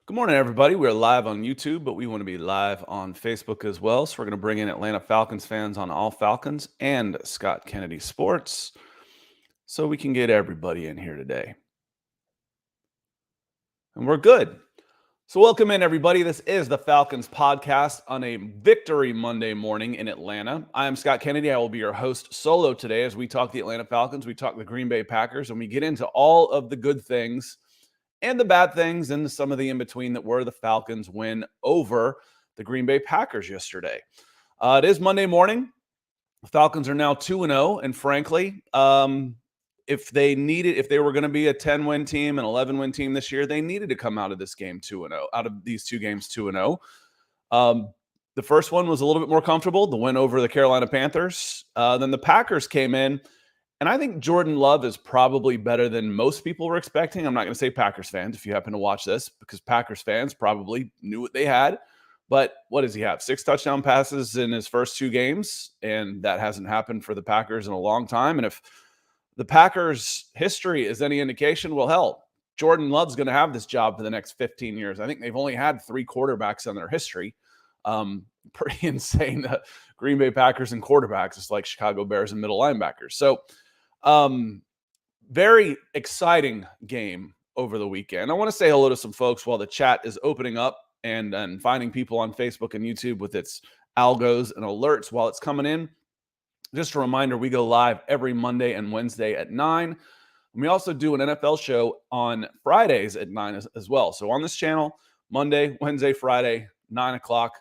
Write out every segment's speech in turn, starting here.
Good morning, everybody. We're live on YouTube, but we want to be live on Facebook as well. So we're going to bring in Atlanta Falcons fans on All Falcons and Scott Kennedy Sports so we can get everybody in here today. And we're good. So welcome in, everybody. This is the Falcons Podcast on a Victory Monday morning in Atlanta. I am Scott Kennedy. I will be your host solo today as we talk the Atlanta Falcons, we talk the Green Bay Packers, and we get into all of the good things and the bad things and some of the in-between that were the Falcons' win over the Green Bay Packers yesterday. It is Monday morning. The Falcons are now 2-0, and frankly, if they were going to be a 10-win team, an 11-win team this year, they needed to come out of this game 2-0, out of these two games 2-0. The first one was a little bit more comfortable, the win over the Carolina Panthers. Then the Packers came in, and I think Jordan Love is probably better than most people were expecting. I'm not going to say Packers fans if you happen to watch this, because Packers fans probably knew what they had. But what does he have? 6 touchdown passes in his first 2 games, and that hasn't happened for the Packers in a long time. And if the Packers' history is any indication, well, hell, Jordan Love's going to have this job for the next 15 years. I think they've only had 3 quarterbacks in their history. Pretty insane. Green Bay Packers and quarterbacks. It's like Chicago Bears and middle linebackers. So, very exciting game over the weekend. I want to say hello to some folks while the chat is opening up and finding people on Facebook and YouTube with its algos and alerts while it's coming in. Just a reminder, we go live every Monday and Wednesday at 9. And we also do an NFL show on Fridays at 9 as well. So on this channel, Monday, Wednesday, Friday, 9 o'clock.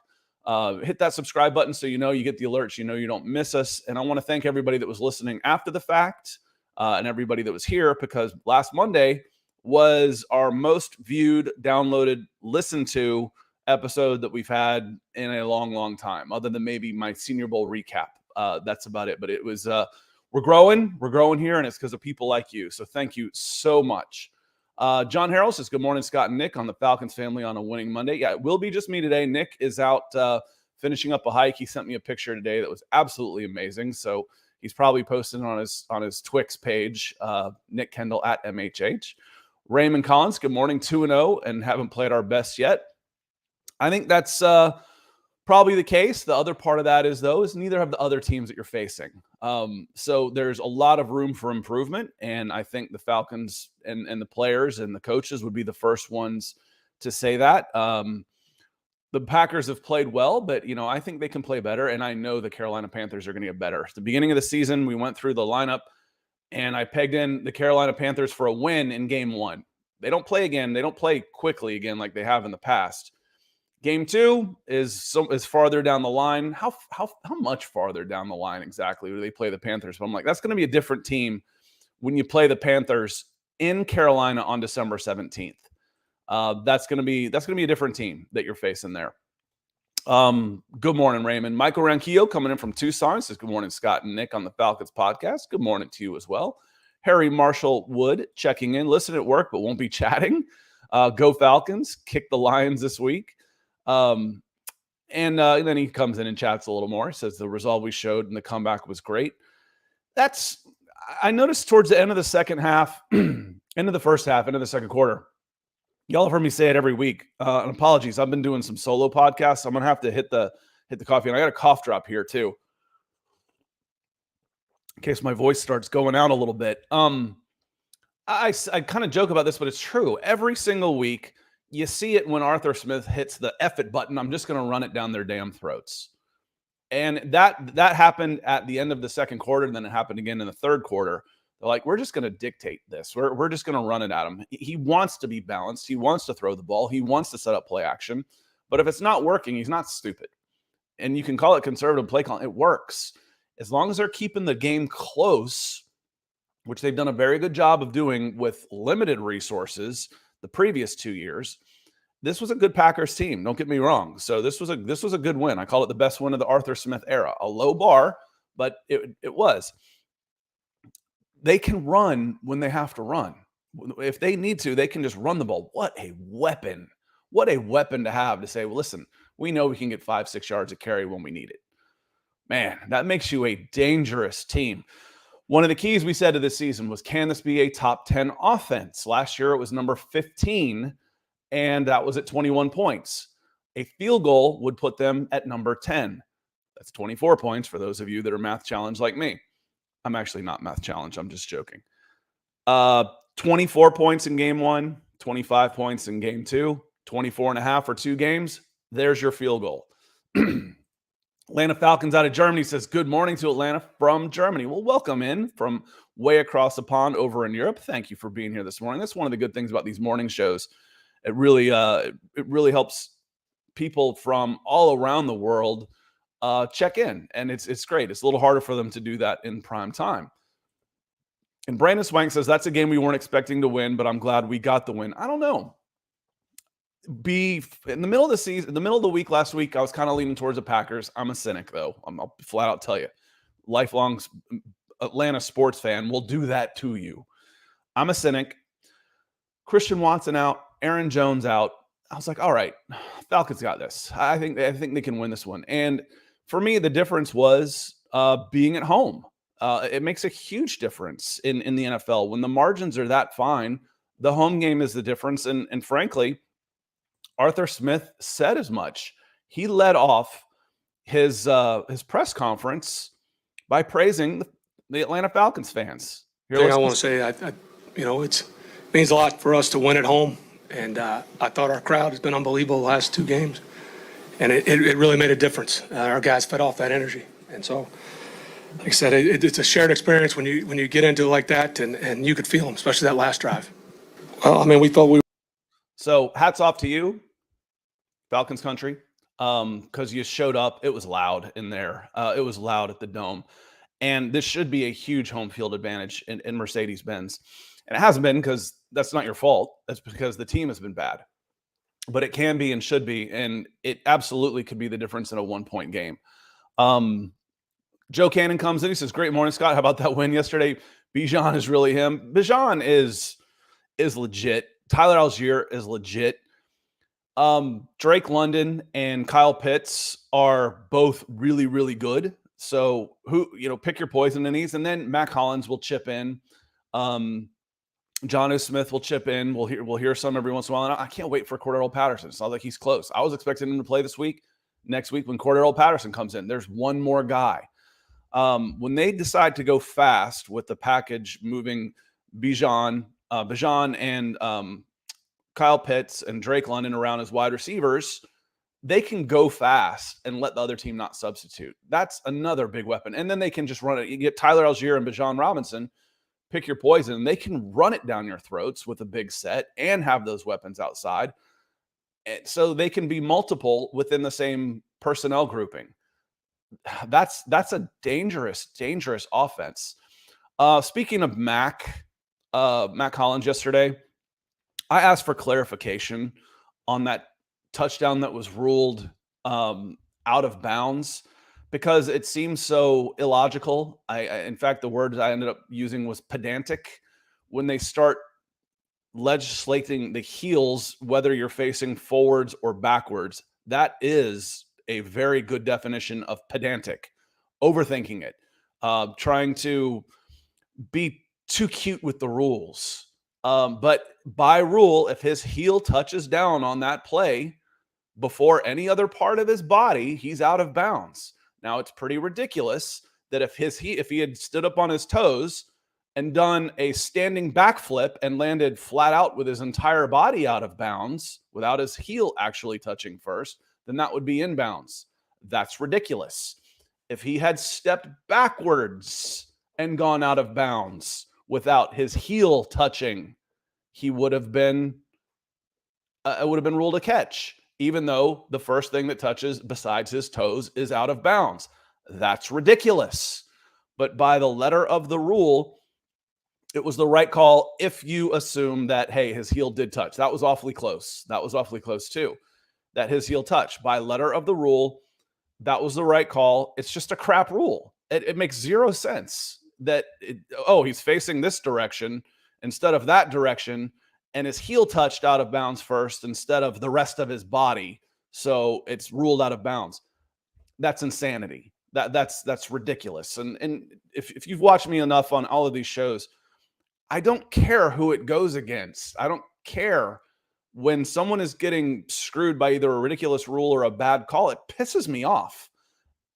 Hit that subscribe button so you know you get the alerts, you know you don't miss us. And I want to thank everybody that was listening after the fact and everybody that was here, because last Monday was our most viewed, downloaded, listened to episode that we've had in a long, long time, other than maybe my Senior Bowl recap. That's about it. But it was we're growing here, and it's because of people like you. So thank you so much. John Harrell says, good morning, Scott and Nick on the Falcons family on a winning Monday. Yeah, it will be just me today. Nick is out finishing up a hike. He sent me a picture today that was absolutely amazing. So he's probably posting on his Twix page, Nick Kendall at MHH. Raymond Collins, good morning, 2-0 and haven't played our best yet. I think that's probably the case. The other part of that is neither have the other teams that you're facing. So there's a lot of room for improvement. And I think the Falcons and the players and the coaches would be the first ones to say that. The Packers have played well, but, I think they can play better. And I know the Carolina Panthers are going to get better. At the beginning of the season, we went through the lineup and I pegged in the Carolina Panthers for a win in game 1. They don't play again. They don't play quickly again like they have in the past. Game 2 is farther down the line. How much farther down the line exactly do they play the Panthers? But I'm like, that's going to be a different team when you play the Panthers in Carolina on December 17th. That's going to be a different team that you're facing there. Good morning, Raymond. Michael Ranquillo coming in from Tucson says, good morning, Scott and Nick on the Falcons podcast. Good morning to you as well. Harry Marshall Wood checking in. Listen at work, but won't be chatting. Go Falcons. Kick the Lions this week. And then he comes in and chats a little more. Says the resolve we showed and the comeback was great. I noticed towards the end of the second half, end of the first half, end of the second quarter, y'all have heard me say it every week. And apologies, I've been doing some solo podcasts. I'm going to have to hit the coffee. And I got a cough drop here too, in case my voice starts going out a little bit. I kind of joke about this, but it's true. Every single week, you see it when Arthur Smith hits the F it button. I'm just going to run it down their damn throats. And that happened at the end of the second quarter, and then it happened again in the third quarter. They're like, we're just going to dictate this. We're just going to run it at him. He wants to be balanced. He wants to throw the ball. He wants to set up play action. But if it's not working, he's not stupid. And you can call it conservative play calling. It works. As long as they're keeping the game close, which they've done a very good job of doing with limited resources the previous 2 years. This was a good Packers team. Don't get me wrong. So this was a good win. I call it the best win of the Arthur Smith era. A low bar, but it was. They can run when they have to run. If they need to, they can just run the ball. What a weapon. What a weapon to have to say, well, listen, we know we can get 5-6 yards of carry when we need it. Man, that makes you a dangerous team. One of the keys we said to this season was, can this be a top 10 offense? Last year, it was number 15 and that was at 21 points. A field goal would put them at number 10. That's 24 points for those of you that are math challenged like me. I'm actually not math challenged. I'm just joking. 24 points in game 1, 25 points in game 2, 24 and a half for 2 games. There's your field goal. Atlanta Falcons out of Germany says, good morning to Atlanta from Germany. Well, welcome in from way across the pond over in Europe. Thank you for being here this morning. That's one of the good things about these morning shows. It really helps people from all around the world check in, and it's great. It's a little harder for them to do that in prime time. And Brandon Swank says, that's a game we weren't expecting to win, but I'm glad we got the win. I don't know. In the middle of the season, in the middle of the week last week, I was kind of leaning towards the Packers. I'm a cynic, though. I'll flat out tell you. Lifelong Atlanta sports fan will do that to you. I'm a cynic. Christian Watson out, Aaron Jones out. I was like, all right, Falcons got this. I think they can win this one. And for me, the difference was being at home. It makes a huge difference in the NFL. When the margins are that fine, the home game is the difference. And frankly, Arthur Smith said as much. He led off his press conference by praising the Atlanta Falcons fans. I want to say, it means a lot for us to win at home. And I thought our crowd has been unbelievable the last 2 games. And it really made a difference. Our guys fed off that energy. And so, like I said, it's a shared experience when you get into it like that, and you could feel them, especially that last drive. Well, I mean, we thought we. So hats off to you, Falcons country, because you showed up. It was loud in there. It was loud at the Dome. And this should be a huge home field advantage in Mercedes-Benz. And it hasn't been because that's not your fault. That's because the team has been bad. But it can be and should be, and it absolutely could be the difference in a 1-point game. Joe Cannon comes in. He says, great morning, Scott. How about that win yesterday? Bijan is really him. Bijan is legit. Tyler Algier is legit. Drake London and Kyle Pitts are both really, really good. So pick your poison in these. And then Mac Hollins will chip in. John O. Smith will chip in. We'll hear some every once in a while. And I can't wait for Cordero Patterson. It's not like he's close. I was expecting him to play this week. Next week when Cordero Patterson comes in, there's one more guy. When they decide to go fast with the package, moving Bijan and Kyle Pitts and Drake London around as wide receivers, they can go fast and let the other team not substitute. That's another big weapon. And then they can just run it. You get Tyler Algier and Bijan Robinson. Pick your poison. They can run it down your throats with a big set and have those weapons outside. And so they can be multiple within the same personnel grouping. That's a dangerous offense. Speaking of Mac Hollins yesterday, I asked for clarification on that touchdown that was ruled out of bounds, because it seems so illogical. In fact, the word I ended up using was pedantic. When they start legislating the heels, whether you're facing forwards or backwards, that is a very good definition of pedantic. Overthinking it, trying to be too cute with the rules. But by rule, if his heel touches down on that play before any other part of his body, he's out of bounds. Now, it's pretty ridiculous that if he had stood up on his toes and done a standing backflip and landed flat out with his entire body out of bounds without his heel actually touching first, then that would be in bounds. That's ridiculous. If he had stepped backwards and gone out of bounds without his heel touching, he would have been ruled a catch, even though the first thing that touches besides his toes is out of bounds. That's ridiculous. But by the letter of the rule, it was the right call if you assume that, hey, his heel did touch. That was awfully close. That was awfully close too, that his heel touched. By letter of the rule, that was the right call. It's just a crap rule. It makes zero sense that, he's facing this direction instead of that direction, and his heel touched out of bounds first instead of the rest of his body, so it's ruled out of bounds. That's insanity. That's ridiculous. And if you've watched me enough on all of these shows, I don't care who it goes against. I don't care when someone is getting screwed by either a ridiculous rule or a bad call, it pisses me off.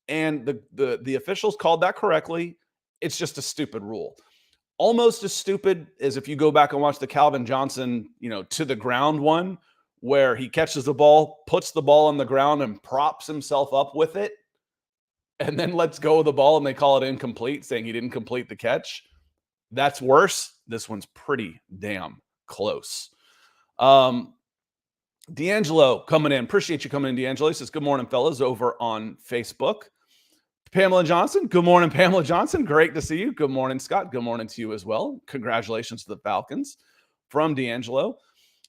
And the officials called that correctly. It's just a stupid rule. Almost as stupid as if you go back and watch the Calvin Johnson, to the ground one, where he catches the ball, puts the ball on the ground and props himself up with it, and then lets go of the ball and they call it incomplete, saying he didn't complete the catch. That's worse. This one's pretty damn close. D'Angelo coming in. Appreciate you coming in, D'Angelo. He says, good morning, fellas, over on Facebook. Pamela Johnson. Good morning, Pamela Johnson. Great to see you. Good morning, Scott. Good morning to you as well. Congratulations to the Falcons from D'Angelo.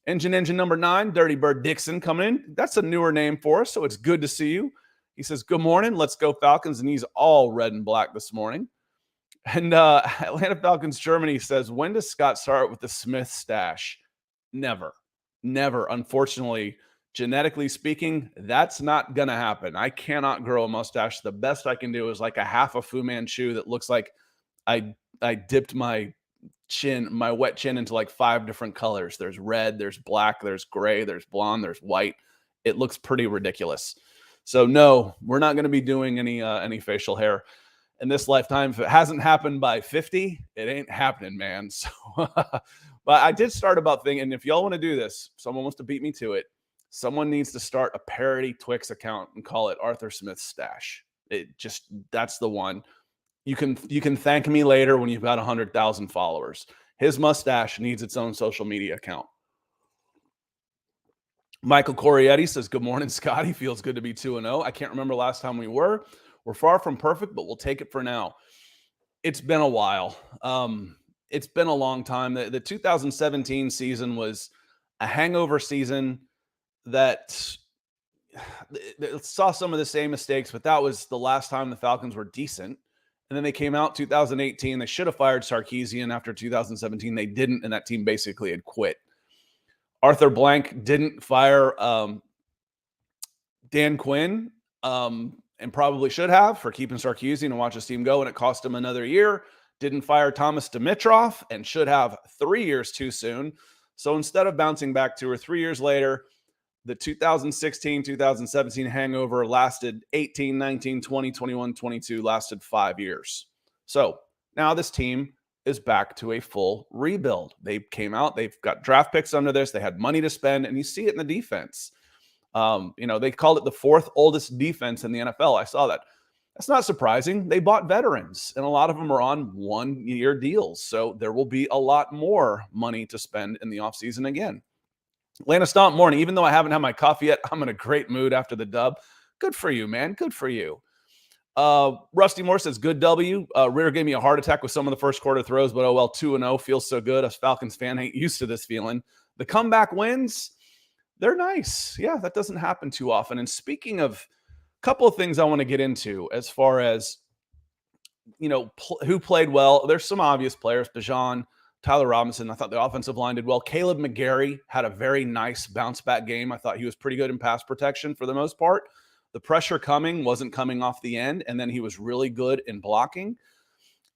Engine number 9, Dirty Bird Dixon coming in. That's a newer name for us, so it's good to see you. He says, good morning. Let's go Falcons. And he's all red and black this morning. And Atlanta Falcons Germany says, when does Scott start with the Smith stash? Never. Unfortunately, genetically speaking, that's not going to happen. I cannot grow a mustache. The best I can do is like a half a Fu Manchu that looks like I dipped my wet chin into like 5 different colors. There's red, there's black, there's gray, there's blonde, there's white. It looks pretty ridiculous. So no, we're not going to be doing any facial hair in this lifetime. If it hasn't happened by 50, it ain't happening, man. So, but I did start about thinking, and if y'all want to do this, someone wants to beat me to it. Someone needs to start a parody Twix account and call it Arthur Smith's Stash. That's the one. You can thank me later when you've got 100,000 followers. His mustache needs its own social media account. Michael Corietti says, good morning, Scotty. Feels good to be 2-0. I can't remember last time we were. We're far from perfect, but we'll take it for now. It's been a while. It's been a long time. The 2017 season was a hangover season that saw some of the same mistakes, but that was the last time the Falcons were decent. And then they came out 2018. They should have fired Sarkisian after 2017. They didn't, and that team basically had quit. Arthur Blank didn't fire Dan Quinn and probably should have for keeping Sarkisian and watch his team go, and it cost him another year. Didn't fire Thomas Dimitroff and should have 3 years too soon. So instead of bouncing back 2 or 3 years later, the 2016-2017 hangover lasted 18, 19, 20, 21, 22, lasted 5 years. So now this team is back to a full rebuild. They came out, they've got draft picks under this, they had money to spend, and you see it in the defense. They called it the 4th oldest defense in the NFL. I saw that. That's not surprising. They bought veterans, and a lot of them are on 1-year deals. So there will be a lot more money to spend in the offseason again. Atlanta Stomp morning. Even though I haven't had my coffee yet, I'm in a great mood after the dub. Good for you, man. Good for you. Rusty Moore says, good W. Rear gave me a heart attack with some of the first quarter throws, but oh well, 2-0 feels so good. As Falcons fan, ain't used to this feeling. The comeback wins, they're nice. Yeah, that doesn't happen too often. And speaking of a couple of things I want to get into as far as, who played well, there's some obvious players. Bijan, Tyler Robinson, I thought the offensive line did well. Caleb McGarry had a very nice bounce-back game. I thought he was pretty good in pass protection for the most part. The pressure wasn't coming off the end, and then he was really good in blocking.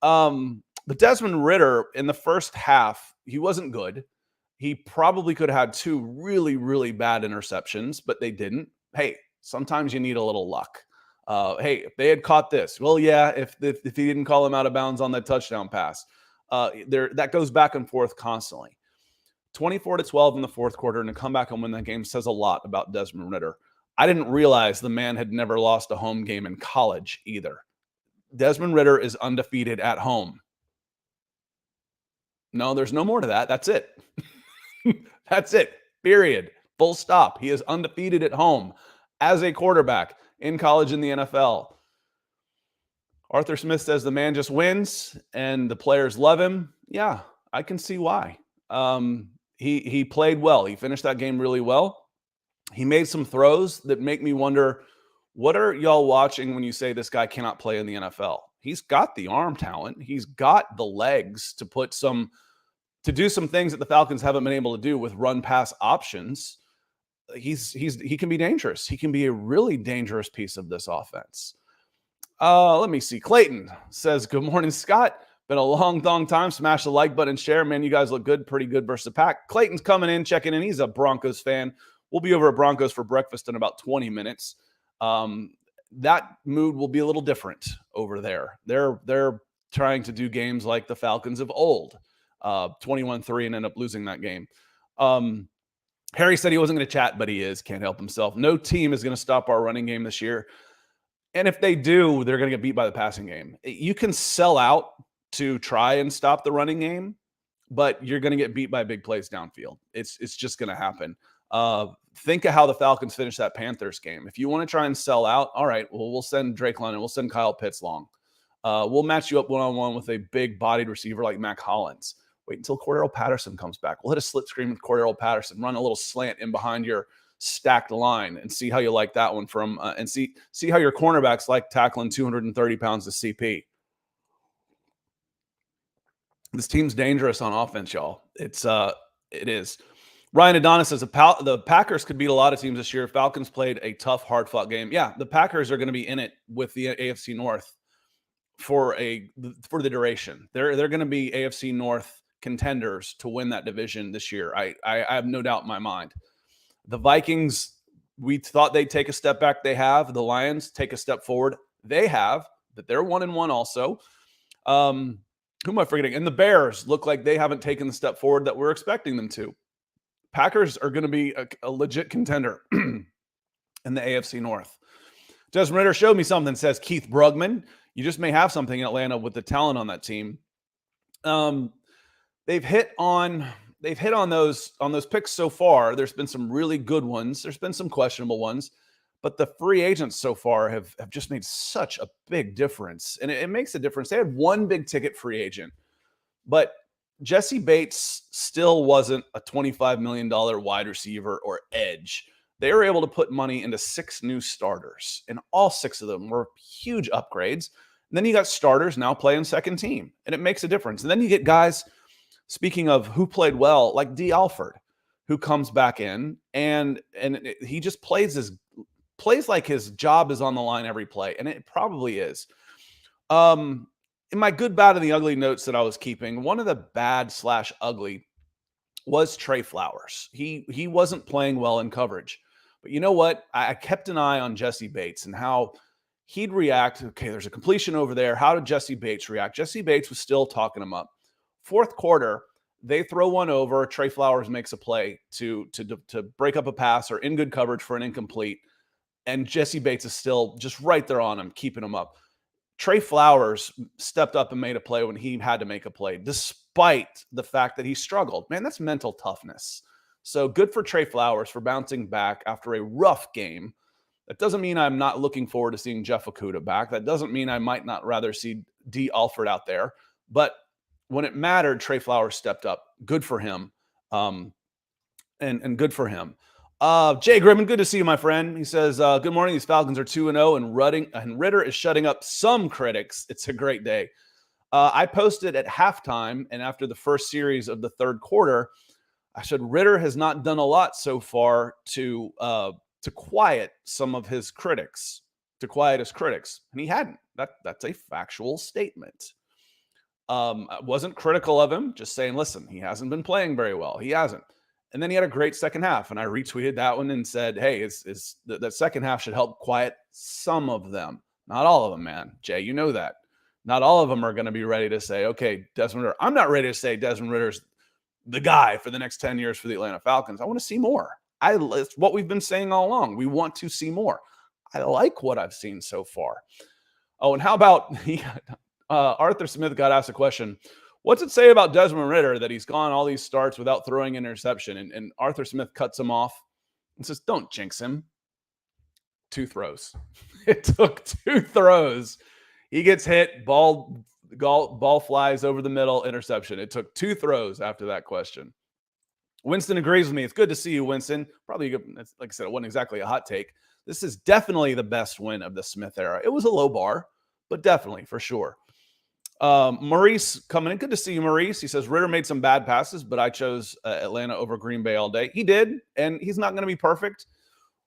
But Desmond Ridder, in the first half, he wasn't good. He probably could have had 2 really, really bad interceptions, but they didn't. Hey, sometimes you need a little luck. Hey, if they had caught this, well, yeah, if he didn't call him out of bounds on that touchdown pass. That goes back and forth constantly. 24-12 in the fourth quarter, and to come back and win that game says a lot about Desmond Ridder. I didn't realize the man had never lost a home game in college either. Desmond Ridder is undefeated at home. No, there's no more to that. That's it. That's it. Period. Full stop. He is undefeated at home as a quarterback in college in the NFL. Arthur Smith says the man just wins and the players love him. Yeah, I can see why. He played well. He finished that game really well. He made some throws that make me wonder, what are y'all watching when you say this guy cannot play in the NFL? He's got the arm talent. He's got the legs to do some things that the Falcons haven't been able to do with run pass options. He can be dangerous. He can be a really dangerous piece of this offense. Let me see. Clayton says, good morning, Scott. Been a long time. Smash the like button and share. Man, you guys look good. Pretty good versus the Pack. Clayton's coming in, checking in. He's a Broncos fan. We'll be over at Broncos for breakfast in about 20 minutes. That mood will be a little different over there. They're trying to do games like the Falcons of old, 21-3 and end up losing that game. Harry said he wasn't going to chat, but he is. Can't help himself. No team is going to stop our running game this year. And if they do, they're going to get beat by the passing game. You can sell out to try and stop the running game, but you're going to get beat by big plays downfield. It's just going to happen. Think of how the Falcons finished that Panthers game. If you want to try and sell out, all right, well, we'll send Drake London. We'll send Kyle Pitts long. We'll match you up one-on-one with a big-bodied receiver like Mac Hollins. Wait until Cordero Patterson comes back. We'll hit a split screen with Cordero Patterson, run a little slant in behind your stacked line and see how you like that one from and see how your cornerbacks like tackling 230 pounds of CP. This team's dangerous on offense, y'all. It is. Ryan Adonis says the Packers could beat a lot of teams this year. Falcons played a tough, hard-fought game. Yeah, the Packers are going to be in it with the AFC North for the duration. They're going to be AFC North contenders to win that division this year. I have no doubt in my mind. The Vikings, we thought they'd take a step back. They have. The Lions take a step forward. They have. But they're 1-1 also. Who am I forgetting? And the Bears look like they haven't taken the step forward that we're expecting them to. Packers are going to be a legit contender in the AFC North. Desmond Ritter showed me something, says Keith Brugman. You just may have something in Atlanta with the talent on that team. They've hit on those picks so far. There's been some really good ones. There's been some questionable ones. But the free agents so far have just made such a big difference. And it makes a difference. They had one big ticket free agent. But Jesse Bates still wasn't a $25 million wide receiver or edge. They were able to put money into 6 new starters. And all 6 of them were huge upgrades. And then you got starters now playing second team. And it makes a difference. And then you get guys, speaking of who played well, like D. Alford, who comes back in. And he just plays like his job is on the line every play, and it probably is. In my good, bad, and the ugly notes that I was keeping, one of the bad/ugly was Trey Flowers. He wasn't playing well in coverage. But you know what? I kept an eye on Jesse Bates and how he'd react. Okay, there's a completion over there. How did Jesse Bates react? Jesse Bates was still talking him up. Fourth quarter, they throw one over. Trey Flowers makes a play to break up a pass or in good coverage for an incomplete. And Jesse Bates is still just right there on him, keeping him up. Trey Flowers stepped up and made a play when he had to make a play, despite the fact that he struggled. Man, that's mental toughness. So good for Trey Flowers for bouncing back after a rough game. That doesn't mean I'm not looking forward to seeing Jeff Okudah back. That doesn't mean I might not rather see D. Alford out there. But when it mattered, Trey Flowers stepped up. Good for him. And good for him. Jay Grimman, good to see you, my friend. He says, good morning. These Falcons are 2-0 and Ritter is shutting up some critics. It's a great day. I posted at halftime and after the first series of the third quarter, I said Ritter has not done a lot so far to quiet some of his critics, to quiet his critics. And he hadn't. That's a factual statement. I wasn't critical of him, just saying, listen, he hasn't been playing very well. He hasn't. And then he had a great second half, and I retweeted that one and said, hey, that second half should help quiet some of them. Not all of them, man. Jay, you know that. Not all of them are going to be ready to say, okay, Desmond Ritter. I'm not ready to say Desmond Ritter's the guy for the next 10 years for the Atlanta Falcons. I want to see more. It's what we've been saying all along. We want to see more. I like what I've seen so far. Oh, and how about Arthur Smith got asked a question. What's it say about Desmond Ritter that he's gone all these starts without throwing an interception? And Arthur Smith cuts him off and says, don't jinx him. 2 throws. It took 2 throws. He gets hit, ball flies over the middle, interception. It took 2 throws after that question. Winston agrees with me. It's good to see you, Winston. Probably, like I said, it wasn't exactly a hot take. This is definitely the best win of the Smith era. It was a low bar, but definitely, for sure. Maurice coming in. Good to see you, Maurice. He says Ritter made some bad passes, but I chose Atlanta over Green Bay all day. He did, and he's not going to be perfect.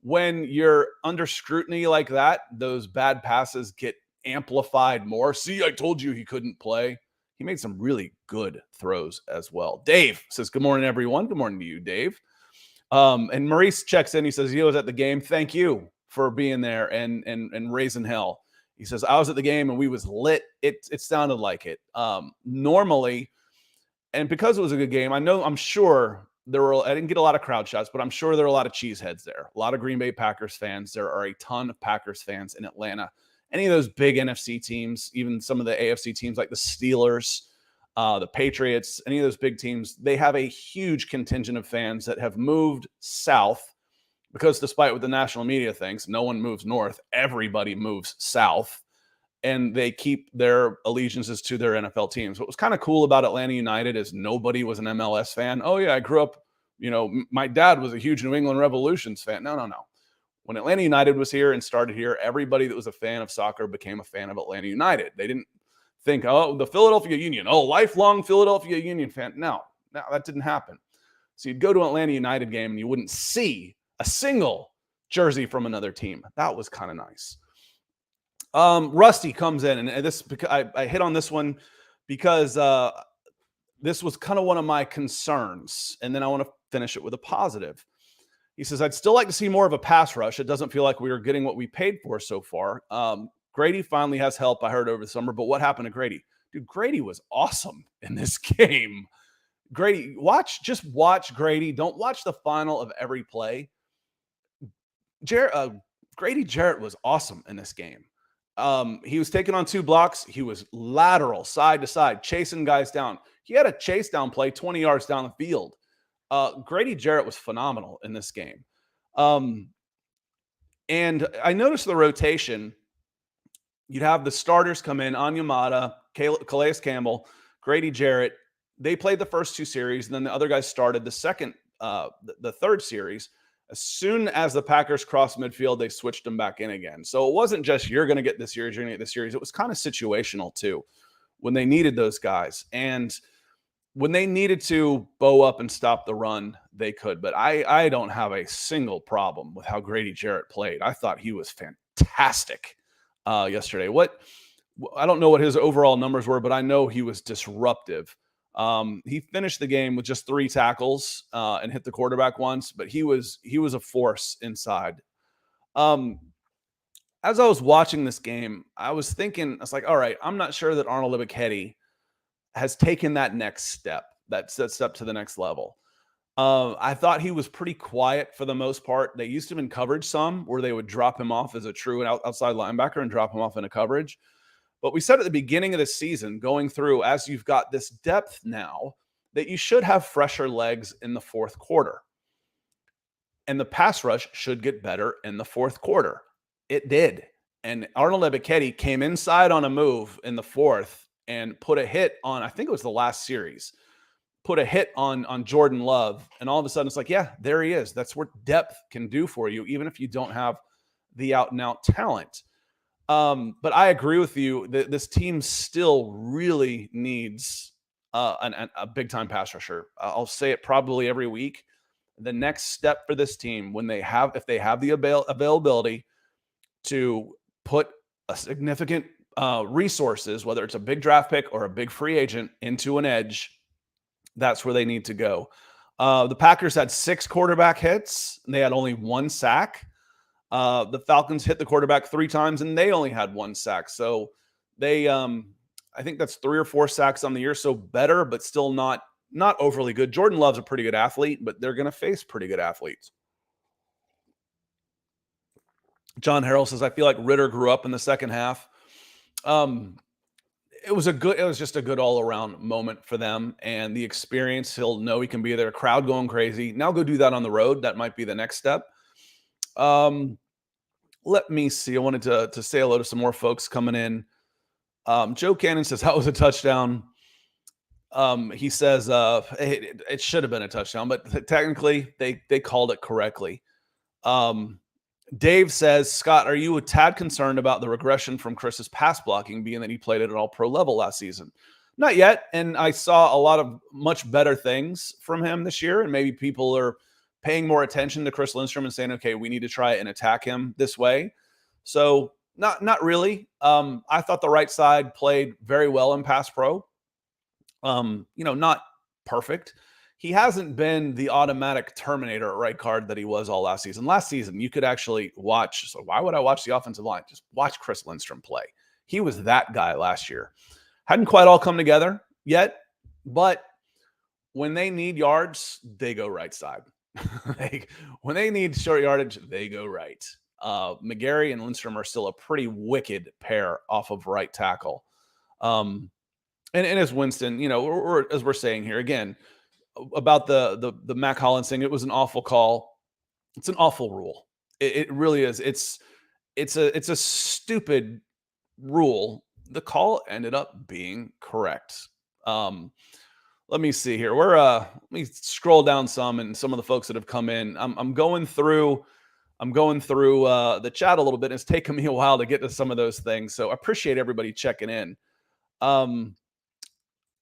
When you're under scrutiny like that, those bad passes get amplified more. See, I told you he couldn't play. he made some really good throws as well. Dave says, good morning, everyone. Good morning to you, Dave. And Maurice checks in. He says, he was at the game. Thank you for being there and raising hell. He says, I was at the game and we was lit. It sounded like it. Normally, and because it was a good game, I'm sure I didn't get a lot of crowd shots, but I'm sure there are a lot of cheeseheads there. A lot of Green Bay Packers fans. There are a ton of Packers fans in Atlanta. Any of those big NFC teams, even some of the AFC teams like the Steelers, the Patriots, any of those big teams, they have a huge contingent of fans that have moved south because despite what the national media thinks, no one moves north. Everybody moves south. And they keep their allegiances to their NFL teams. What was kind of cool about Atlanta United is nobody was an MLS fan. Oh, yeah, I grew up, my dad was a huge New England Revolutions fan. No. When Atlanta United was here and started here, everybody that was a fan of soccer became a fan of Atlanta United. They didn't think, oh, the Philadelphia Union, lifelong Philadelphia Union fan. No, that didn't happen. So you'd go to an Atlanta United game and you wouldn't see a single jersey from another team. That was kind of nice. Rusty comes in, and this I hit on this one because this was kind of one of my concerns, and then I want to finish it with a positive. He says, I'd still like to see more of a pass rush. It doesn't feel like we are getting what we paid for so far. Grady finally has help, I heard over the summer, but what happened to Grady? Dude, Grady was awesome in this game. Grady, just watch Grady. Don't watch the final of every play. Grady Jarrett was awesome in this game. He was taking on 2 blocks. He was lateral, side to side, chasing guys down. He had a chase down play 20 yards down the field. Grady Jarrett was phenomenal in this game. And I noticed the rotation. You'd have the starters come in, Onyemata, Calais Campbell, Grady Jarrett. They played the first 2 series, and then the other guys started the third series. As soon as the Packers crossed midfield, they switched them back in again. So it wasn't just you're going to get this series, you're going to get this series. It was kind of situational too when they needed those guys. And when they needed to bow up and stop the run, they could. But I don't have a single problem with how Grady Jarrett played. I thought he was fantastic yesterday. I don't know what his overall numbers were, but I know he was disruptive. He finished the game with just 3 tackles and hit the quarterback once, but he was a force inside. As I was watching this game, I was thinking, I was like, all right, I'm not sure that Arnold Ebiketie has taken that next step, that step to the next level. I thought he was pretty quiet for the most part. They used him in coverage some, where they would drop him off as a true outside linebacker and drop him off in a coverage. But we said at the beginning of the season, going through, as you've got this depth now, that you should have fresher legs in the fourth quarter. And the pass rush should get better in the fourth quarter. It did. And Arnold Ebiketie came inside on a move in the fourth and put a hit on, I think it was the last series, put a hit on Jordan Love. And all of a sudden it's like, yeah, there he is. That's what depth can do for you, even if you don't have the out-and-out talent. But I agree with you that this team still really needs a big-time pass rusher. I'll say it probably every week. The next step for this team, if they have the availability to put a significant resources, whether it's a big draft pick or a big free agent, into an edge, that's where they need to go. The Packers had 6 quarterback hits, and they had only 1 sack. The Falcons hit the quarterback 3 times and they only had 1 sack. So they, I think that's 3 or 4 sacks on the year. So better, but still not overly good. Jordan Love's a pretty good athlete, but they're going to face pretty good athletes. John Harrell says, I feel like Ritter grew up in the second half. It was just a good all around moment for them, and the experience. He'll know he can be there. Crowd going crazy. Now go do that on the road. That might be the next step. Let me see. I wanted to say hello to some more folks coming in. Joe Cannon says, that was a touchdown. He says, it should have been a touchdown, but technically they called it correctly. Dave says, Scott, are you a tad concerned about the regression from Chris's pass blocking, being that he played at an all-pro level last season? Not yet. And I saw a lot of much better things from him this year. And maybe people are paying more attention to Chris Lindstrom and saying, okay, we need to try and attack him this way. So not really. I thought the right side played very well in pass pro. Not perfect. He hasn't been the automatic Terminator at right guard that he was all last season. Last season, you could actually watch. So why would I watch the offensive line? Just watch Chris Lindstrom play. He was that guy last year. Hadn't quite all come together yet, but when they need yards, they go right side. When they need short yardage, they go right. McGarry and Lindstrom are still a pretty wicked pair off of right tackle. And as Winston, or as we're saying here again about the Mac Hollins thing, it was an awful call. It's an awful rule. It really is. It's a stupid rule. The call ended up being correct. Let me see here. Let me scroll down some and some of the folks that have come in. I'm going through the chat a little bit. It's taken me a while to get to some of those things. So I appreciate everybody checking in.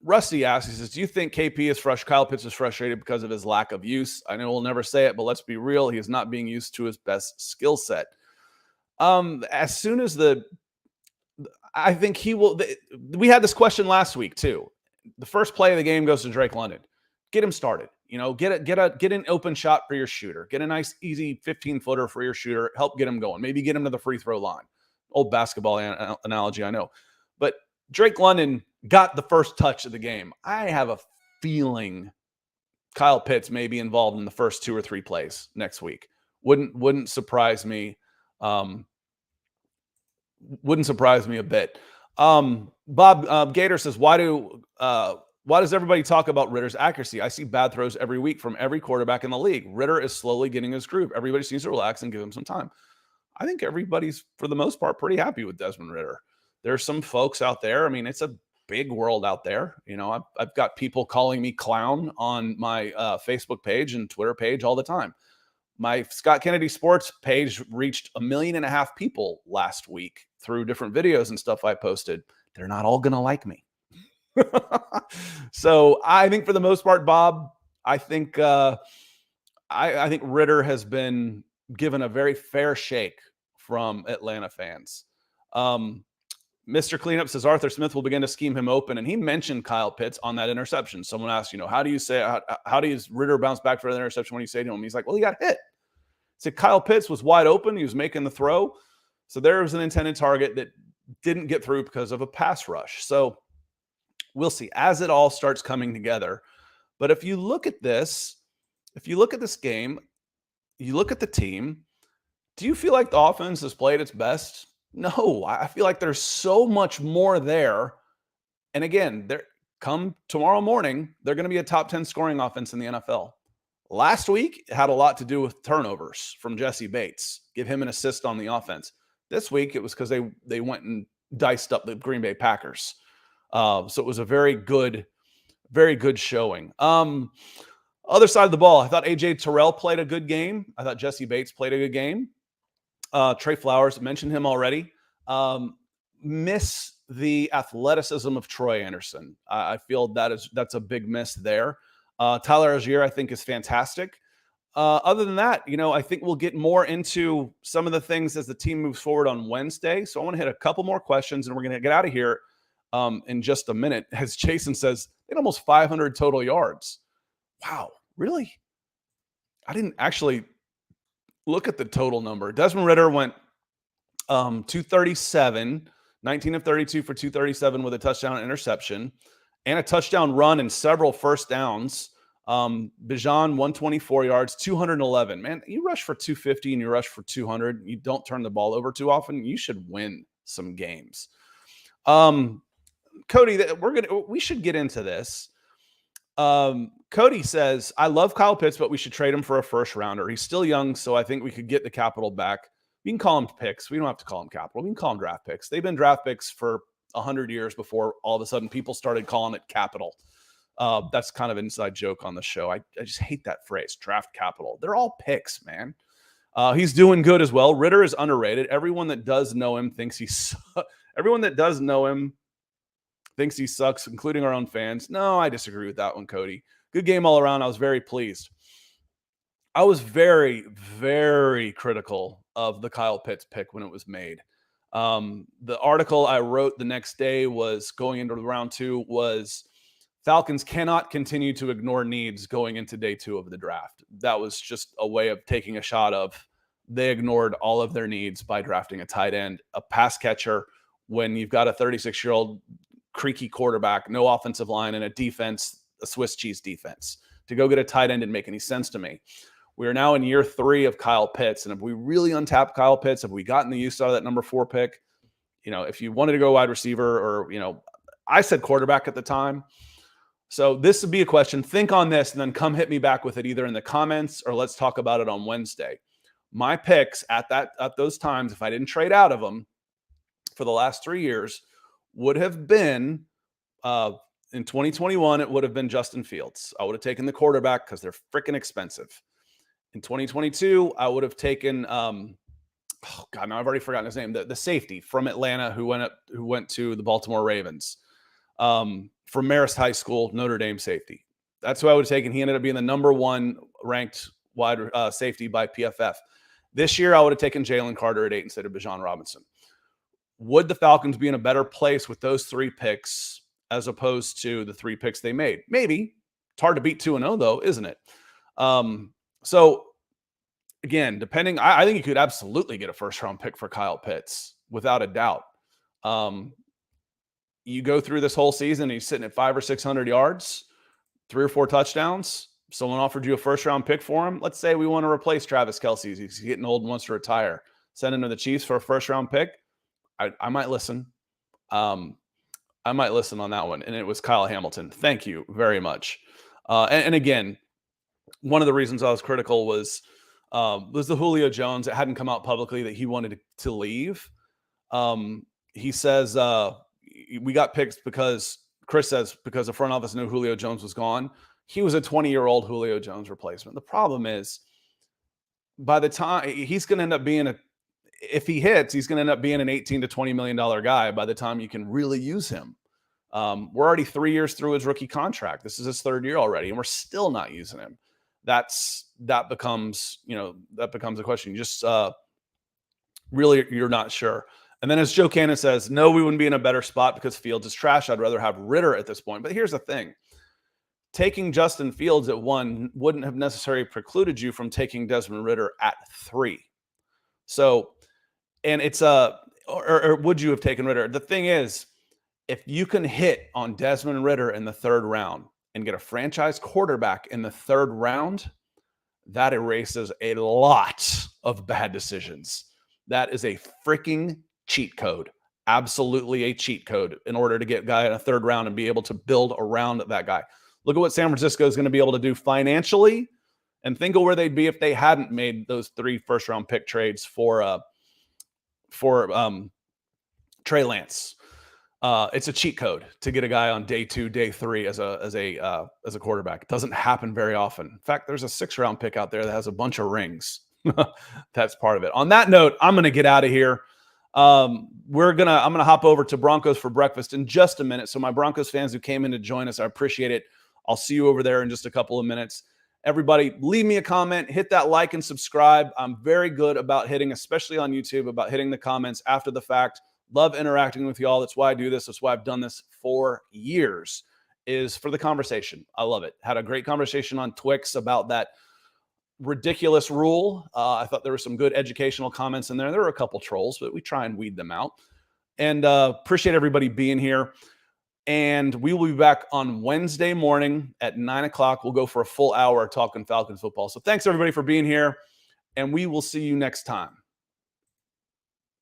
Rusty asks, he says, do you think Kyle Pitts is frustrated because of his lack of use? I know we'll never say it, but let's be real. He is not being used to his best skill set. As soon as I think he will. We had this question last week too. The first play of the game goes to Drake London. Get him started. Get an open shot for your shooter. Get a nice, easy 15-footer for your shooter. Help get him going. Maybe get him to the free throw line. Old basketball analogy, I know. But Drake London got the first touch of the game. I have a feeling Kyle Pitts may be involved in the first 2 or 3 plays next week. Wouldn't surprise me. Wouldn't surprise me a bit. Bob Gator says, why does everybody talk about Ritter's accuracy? I see bad throws every week from every quarterback in the league. Ritter is slowly getting his groove. Everybody just needs to relax and give him some time. I think everybody's, for the most part, pretty happy with Desmond Ridder. There's some folks out there. I mean, it's a big world out there. I've got people calling me clown on my Facebook page and Twitter page all the time. My Scott Kennedy Sports page reached 1.5 million people last week through different videos and stuff I posted. They're not all going to like me. So I think for the most part, Bob, I think I think Ridder has been given a very fair shake from Atlanta fans. Mr. Cleanup says Arthur Smith will begin to scheme him open, and he mentioned Kyle Pitts on that interception. Someone asked, how does Ridder bounce back for that interception when you say to him? He's like, well, he got hit. So Kyle Pitts was wide open. He was making the throw. So there was an intended target that didn't get through because of a pass rush. So we'll see as it all starts coming together. But if you look at this game, you look at the team, do you feel like the offense has played its best? No, I feel like there's so much more there. And again, come tomorrow morning, they're going to be a top 10 scoring offense in the NFL. Last week, it had a lot to do with turnovers from Jesse Bates. Give him an assist on the offense. This week, it was because they went and diced up the Green Bay Packers. So it was a very good showing. Other side of the ball, I thought A.J. Terrell played a good game. I thought Jesse Bates played a good game. Trey Flowers, mentioned him already. Miss the athleticism of Troy Anderson. I feel that's a big miss there. Tyler Algier, I think, is fantastic. Other than that, I think we'll get more into some of the things as the team moves forward on Wednesday. So I want to hit a couple more questions, and we're going to get out of here in just a minute. As Jason says, they had almost 500 total yards. Wow, really? I didn't actually look at the total number. Desmond Ridder went 237, 19 of 32 for 237 with a touchdown and interception, and a touchdown run and several first downs. Bijan, 124 yards, 211. Man, you rush for 250 and you rush for 200. You don't turn the ball over too often. You should win some games. Cody, we should get into this. Cody says, I love Kyle Pitts, but we should trade him for a first rounder. He's still young, so I think we could get the capital back. We can call them picks. We don't have to call them capital. We can call them draft picks. They've been draft picks for 100 years before all of a sudden people started calling it capital. That's kind of an inside joke on the show. I just hate that phrase, draft capital. They're all picks, man. He's doing good as well. Ridder is underrated. Everyone that does know him thinks everyone that does know him thinks he sucks, including our own fans. No, I disagree with that one, Cody. Good game all around. I was very pleased. I was very, very critical of the Kyle Pitts pick when it was made. The article I wrote the next day was going into round 2 was Falcons cannot continue to ignore needs going into day 2 of the draft. That was just a way of taking a shot of they ignored all of their needs by drafting a tight end, a pass catcher, when you've got a 36-year-old creaky quarterback, no offensive line, and a defense, a Swiss cheese defense. To go get a tight end didn't make any sense to me. We are now in year 3 of Kyle Pitts, and if we really untapped Kyle Pitts, have we gotten the use out of that number 4 pick? If you wanted to go wide receiver or, I said quarterback at the time. So this would be a question. Think on this and then come hit me back with it either in the comments or let's talk about it on Wednesday. My picks at those times, if I didn't trade out of them for the last 3 years, would have been in 2021, it would have been Justin Fields. I would have taken the quarterback because they're freaking expensive. In 2022, I would have taken now I've already forgotten his name. The safety from Atlanta who went to the Baltimore Ravens. From Marist High School, Notre Dame safety. That's who I would have taken. He ended up being the number 1 ranked wide safety by PFF. This year, I would have taken Jalen Carter at 8 instead of Bijan Robinson. Would the Falcons be in a better place with those 3 picks as opposed to the 3 picks they made? Maybe. It's hard to beat 2-0, though, isn't it? So, again, I think you could absolutely get a first-round pick for Kyle Pitts, without a doubt. You go through this whole season, and he's sitting at 500 or 600 yards, 3 or 4 touchdowns. Someone offered you a first-round pick for him. Let's say we want to replace Travis Kelce. He's getting old and wants to retire. Send him to the Chiefs for a first-round pick. I might listen. I might listen on that one. And it was Kyle Hamilton. Thank you very much. And again, one of the reasons I was critical was the Julio Jones. It hadn't come out publicly that he wanted to leave. He says we got picked because Chris says because the front office knew Julio Jones was gone. He was a 20-year-old Julio Jones replacement. The problem is by the time he's going to end up being if he hits, he's going to end up being an $18 to $20 million guy by the time you can really use him. We're already 3 years through his rookie contract. This is his 3rd year already, and we're still not using him. That becomes a question. You just really, you're not sure. And then as Joe Cannon says, no, we wouldn't be in a better spot because Fields is trash. I'd rather have Ritter at this point. But here's the thing. Taking Justin Fields at 1 wouldn't have necessarily precluded you from taking Desmond Ritter at 3. So, and it's or would you have taken Ritter? The thing is, if you can hit on Desmond Ritter in the 3rd round and get a franchise quarterback in the 3rd round, that erases a lot of bad decisions. That is a freaking cheat code. Absolutely a cheat code in order to get a guy in a 3rd round and be able to build around that guy. Look at what San Francisco is going to be able to do financially, and think of where they'd be if they hadn't made those 3 first-round pick trades for Trey Lance. It's a cheat code to get a guy on day 2, day 3 as a quarterback. It doesn't happen very often. In fact, there's a 6th-round pick out there that has a bunch of rings. That's part of it. On that note, I'm going to get out of here. I'm going to hop over to Broncos for breakfast in just a minute. So my Broncos fans who came in to join us, I appreciate it. I'll see you over there in just a couple of minutes. Everybody, leave me a comment, hit that like and subscribe. I'm very good about hitting, especially on YouTube, about hitting the comments after the fact. Love interacting with y'all. That's why I do this. That's why I've done this for years, is for the conversation. I love it. Had a great conversation on Twix about that ridiculous rule. I thought there were some good educational comments in there. There were a couple trolls, but we try and weed them out. And appreciate everybody being here. And we will be back on Wednesday morning at 9 o'clock. We'll go for a full hour talking Falcons football. So thanks, everybody, for being here. And we will see you next time.